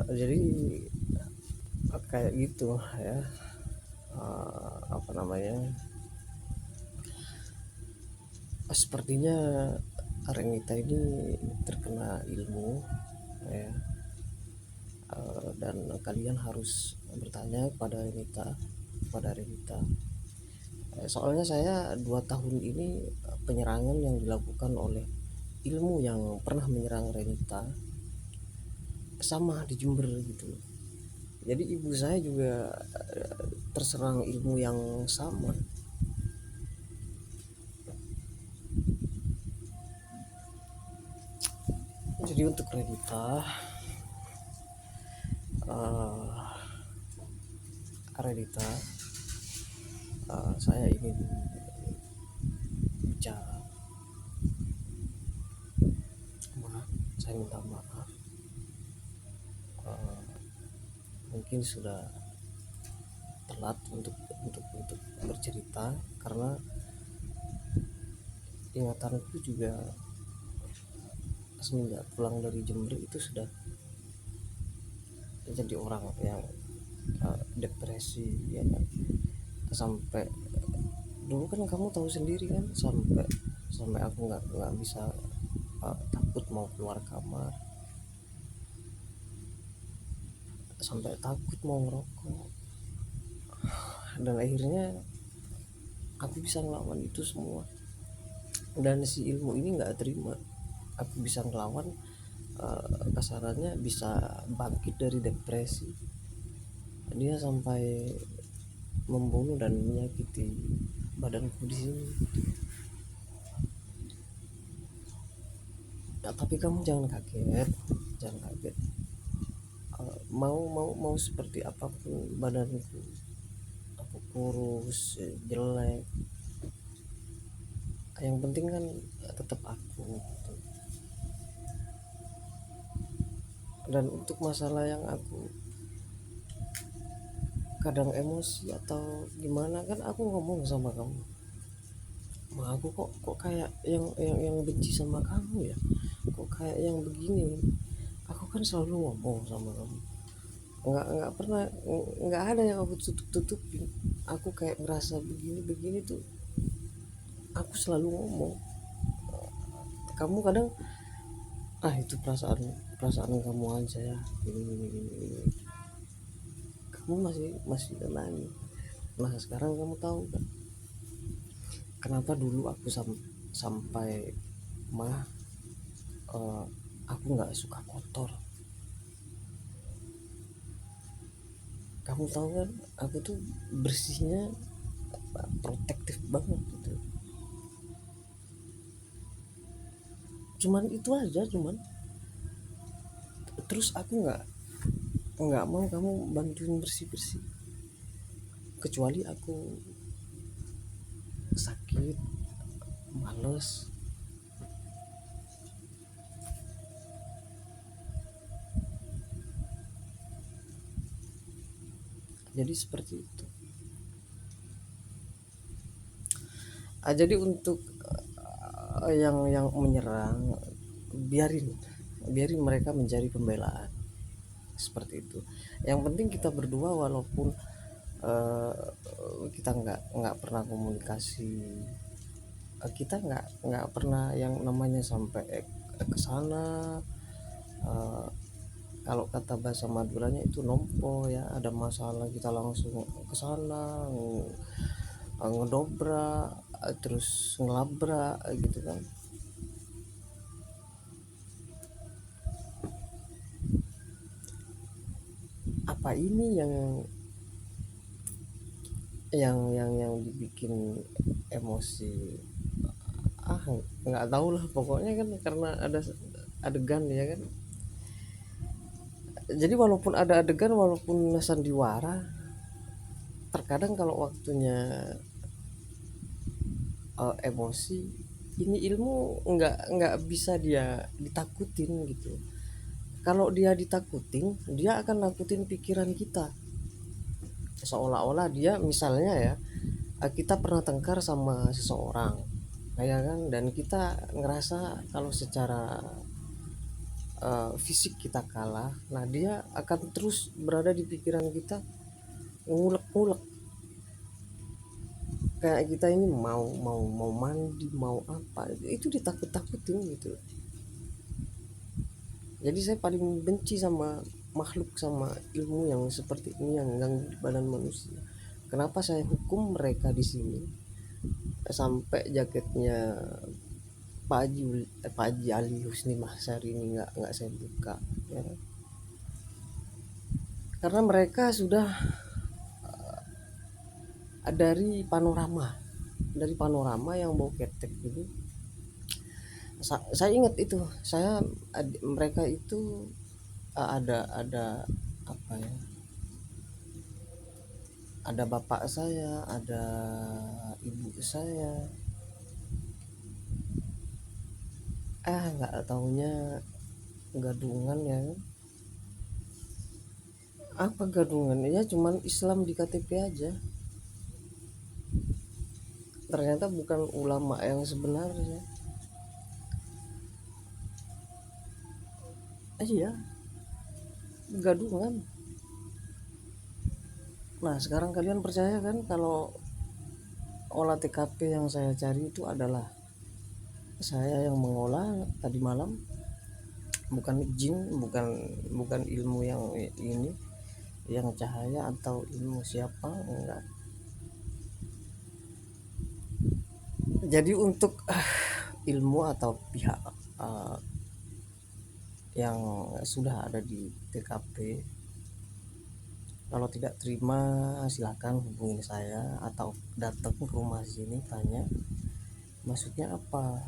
Jadi kayak gitu ya, apa namanya, sepertinya Renita ini terkena ilmu ya, dan kalian harus bertanya kepada Renita. Soalnya saya 2 tahun ini penyerangan yang dilakukan oleh ilmu yang pernah menyerang Renita sama di Jember gitu. Jadi ibu saya juga terserang ilmu yang sama. Jadi untuk Renita, uh, Renita, saya ingin bicara. Maaf, saya minta maaf. Uh, Mungkin sudah telat untuk bercerita karena ingatanku juga semenjak pulang dari Jember itu sudah jadi orang yang depresi ya kan. Sampai dulu kan kamu tahu sendiri kan, sampai sampai aku nggak bisa, takut mau keluar kamar, sampai takut mau ngerokok, dan akhirnya aku bisa ngelawan itu semua. Dan si ilmu ini nggak terima aku bisa ngelawan, kasarannya bisa bangkit dari depresi. Dia sampai membunuh dan menyakiti badanku di sini. Ya, tapi kamu jangan kaget, jangan kaget. Mau seperti apapun badanku, aku kurus, jelek, yang penting kan tetap aku gitu. Dan untuk masalah yang aku kadang emosi atau gimana, kan aku ngomong sama kamu, "Ma, aku kok kayak yang benci sama kamu ya, kok kayak yang begini." Aku kan selalu ngomong sama kamu, nggak pernah, nggak ada yang aku tutupin. Aku kayak ngerasa begini begini tuh, aku selalu ngomong. Kamu kadang, itu perasaan perasaan kamu aja ya, ini. Kamu masih masih tenang. Nah sekarang kamu tahu kan kenapa dulu aku sampai mah, eh, aku nggak suka kotor. Kamu tahu kan aku tuh bersihnya protektif banget gitu. Cuman itu aja, terus aku nggak mau kamu bantuin bersih bersih, kecuali aku sakit, males. Jadi seperti itu. Jadi untuk yang menyerang, biarin biarin mereka mencari pembelaan seperti itu. Yang penting kita berdua, walaupun eh, kita nggak pernah komunikasi, kita nggak pernah yang namanya sampai ke sana. eh, Kalau kata bahasa Maduranya itu nompo ya, ada masalah kita langsung ke sana, ngedobrak, terus ngelabrak gitu kan. Apa ini yang dibikin emosi? ah nggak tahu lah, pokoknya kan karena ada adegan ya kan. Jadi walaupun ada adegan, walaupun sandiwara, terkadang kalau waktunya emosi, ini ilmu nggak bisa dia ditakutin gitu. Kalau dia ditakutin, dia akan nakutin pikiran kita, seolah-olah dia misalnya ya, kita pernah tengkar sama seseorang ya kan, dan kita ngerasa kalau secara fisik kita kalah, nah dia akan terus berada di pikiran kita, ngulek-ngulek kayak kita ini mau mandi mau apa itu ditakut-takutin gitu. Jadi saya paling benci sama makhluk sama ilmu yang seperti ini yang ganggu di badan manusia. Kenapa saya hukum mereka di sini sampai jaketnya Pak Haji Ali Husni Mahsar ini nggak saya buka ya. Karena mereka sudah dari panorama yang bau ketek gitu. Saya ingat itu, mereka itu ada apa ya, ada bapak saya, ada ibu saya, nggak taunya gadungan ya kan. Apa gadungan ya, cuman Islam di KTP aja, ternyata bukan ulama yang sebenarnya. Iya, gadungan. Nah sekarang kalian percaya kan kalau olah TKP yang saya cari itu adalah saya yang mengolah tadi malam, bukan jin, bukan bukan ilmu yang ini, yang cahaya atau ilmu siapa, enggak. Jadi untuk ilmu atau pihak uh, yang sudah ada di TKP, kalau tidak terima silakan hubungi saya atau datang ke rumah sini tanya maksudnya apa.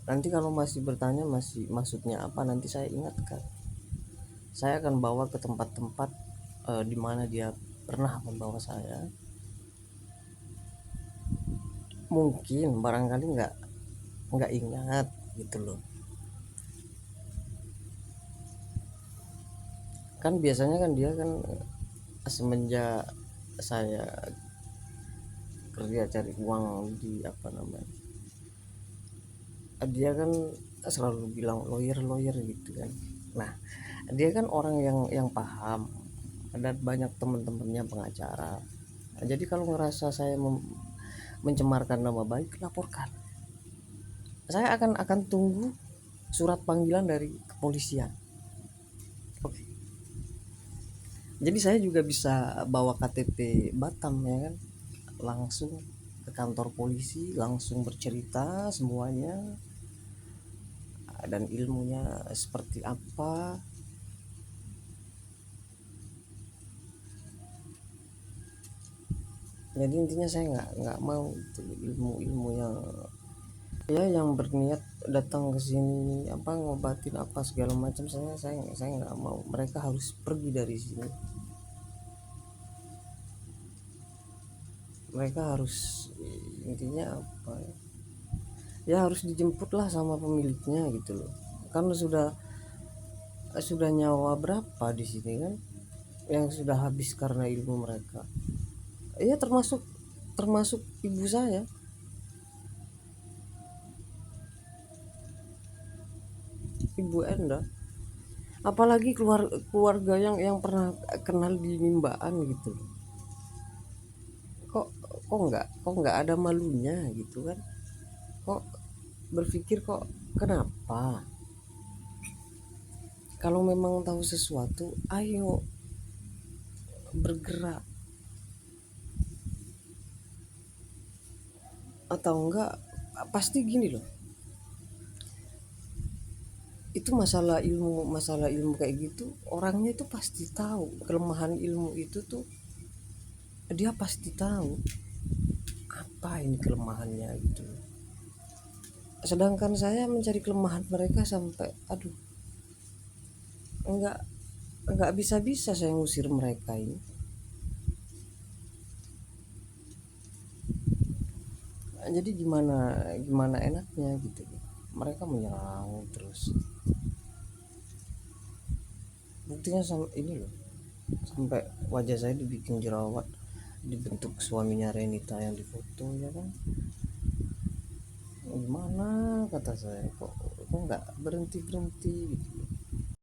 Nanti kalau masih bertanya masih maksudnya apa, nanti saya ingatkan. Saya akan bawa ke tempat-tempat di mana dia pernah membawa saya. Mungkin barangkali nggak ingat gitu loh. Kan biasanya kan dia kan semenjak saya kerja cari uang di apa namanya, dia kan selalu bilang lawyer lawyer gitu kan. Nah dia kan orang yang paham, ada banyak teman-temannya pengacara. Nah, jadi kalau ngerasa saya mencemarkan nama baik, laporkan. Saya akan tunggu surat panggilan dari kepolisian. Oke. Jadi saya juga bisa bawa KTP Batam ya kan, langsung ke kantor polisi, langsung bercerita semuanya dan ilmunya seperti apa. Jadi intinya saya nggak mau itu ilmu-ilmu yang berniat datang ke sini apa ngobatin apa segala macam, saya nggak mau. Mereka harus pergi dari sini, mereka harus, intinya apa ya, ya harus dijemput lah sama pemiliknya gitu loh. Karena sudah nyawa berapa di sini kan yang sudah habis karena ilmu mereka. Ya termasuk termasuk ibu saya, ibu Enda. Apalagi keluarga yang pernah kenal di Nimbaan gitu. Kok kok nggak ada malunya gitu kan? Kok berpikir kok kenapa? Kalau memang tahu sesuatu, ayo bergerak. Atau enggak, pasti gini loh, itu masalah ilmu kayak gitu, orangnya itu pasti tahu kelemahan ilmu itu tuh, dia pasti tahu apa ini kelemahannya gitu. Sedangkan saya mencari kelemahan mereka sampai aduh, enggak bisa-bisa saya ngusir mereka ini. Jadi gimana gimana enaknya gitu, mereka menyerang terus. Buktinya sama ini loh, sampai wajah saya dibikin jerawat, dibentuk suaminya Renita yang difoto ya kan. Gimana kata saya, kok nggak berhenti berhenti gitu.